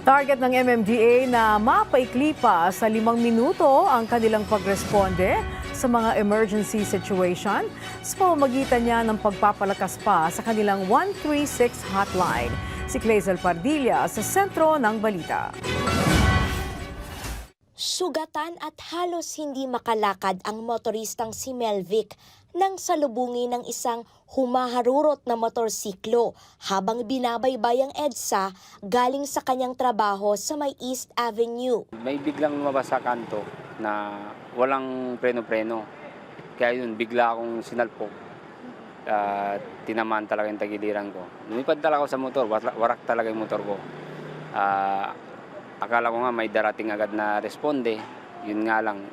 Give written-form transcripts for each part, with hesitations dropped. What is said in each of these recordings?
Target ng MMDA na mapaikli pa sa 5 minuto ang kanilang pagresponde sa mga emergency situation sa pamamagitan niya ng pagpapalakas pa sa kanilang 136 hotline. Si Clazel Pardilla sa sentro ng balita. Sugatan at halos hindi makalakad ang motoristang si Melvic nang salubungin ng isang humaharurot na motorsiklo habang binabaybay ang EDSA galing sa kanyang trabaho sa may East Avenue. May biglang lumabas sa kanto na walang preno-preno. Kaya yun, bigla akong sinalpok. Tinamaan talaga yung tagiliran ko. Lumipad talaga ako sa motor, warak talaga yung motor ko. Akala ko nga may darating agad na responde. Yun nga lang,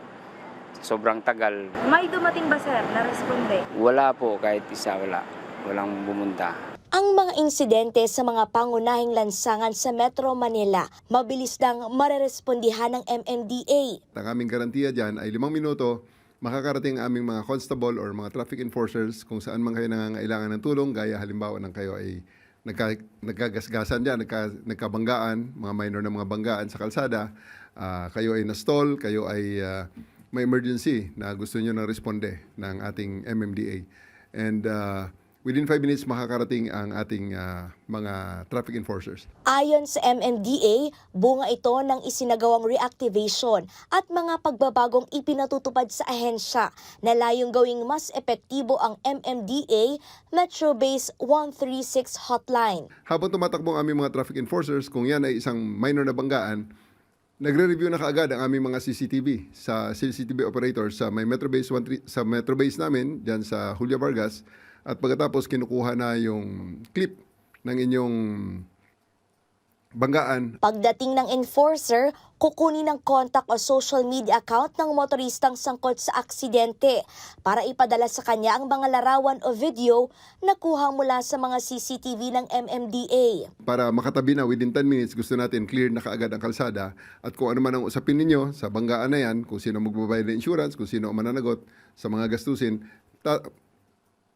sobrang tagal. May dumating ba sir na responde? Wala po, kahit isa wala. Walang bumunta. Ang mga insidente sa mga pangunahing lansangan sa Metro Manila, mabilis nang marerespondihan ng MMDA. Ang aming garantiya dyan ay 5 minuto, makakarating ang aming mga constable or mga traffic enforcers kung saan man kayo nangangailangan ng tulong, gaya halimbawa ng kayo ay nagkagasgasan dyan, nagkabanggaan, mga minor na mga banggaan sa kalsada, kayo ay na-stall, kayo ay may emergency na gusto nyo na responde ng ating MMDA. And within 5 minutes, makakarating ang ating mga traffic enforcers. Ayon sa MMDA, bunga ito ng isinagawang reactivation at mga pagbabagong ipinatutupad sa ahensya na layong gawing mas epektibo ang MMDA Metro Base 136 hotline. Habang tumatakbo ang aming mga traffic enforcers, kung yan ay isang minor na banggaan, nagre-review na kaagad ang aming mga CCTV sa CCTV operators sa may Metro Base 13, sa Metro Base namin diyan sa Julia Vargas, at pagkatapos kinukuha na yung clip ng inyong banggaan. Pagdating ng enforcer, kukunin ng contact o social media account ng motoristang sangkot sa aksidente para ipadala sa kanya ang mga larawan o video na kuha mula sa mga CCTV ng MMDA. Para makatabi na within 10 minutes, gusto natin clear na kaagad ang kalsada, at kung ano man ang usapin ninyo sa banggaan na yan, kung sino magbabayad ng insurance, kung sino ang mananagot sa mga gastusin,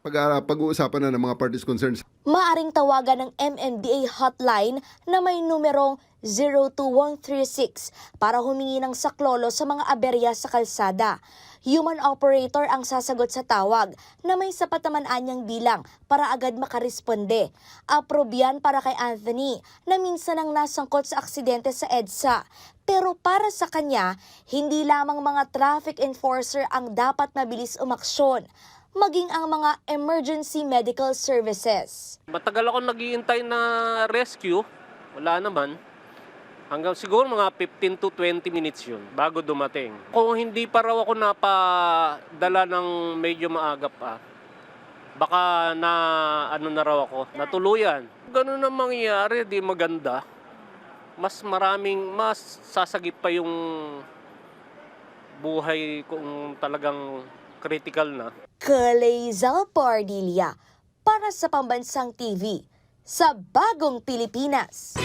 pag-uusapan na ng mga parties concerned. Maaring tawagan ng MMDA hotline na may numerong 02136 para humingi ng saklolo sa mga aberya sa kalsada. Human operator ang sasagot sa tawag na may sapat naman anyang bilang para agad makaresponde. Aprobyan para kay Anthony na minsan ang nasangkot sa aksidente sa EDSA. Pero para sa kanya, hindi lamang mga traffic enforcer ang dapat mabilis umaksyon, maging ang mga emergency medical services. Matagal ako naghihintay na rescue, wala naman. Hanggang siguro mga 15 to 20 minutes yun bago dumating. Kung hindi pa raw ako napadala ng medyo maaga pa, baka na raw ako, natuluyan. Ganun ang mangyayari, di maganda. Mas sasagip pa yung buhay kung talagang critical na. Clazel Pardilla para sa Pambansang TV sa Bagong Pilipinas.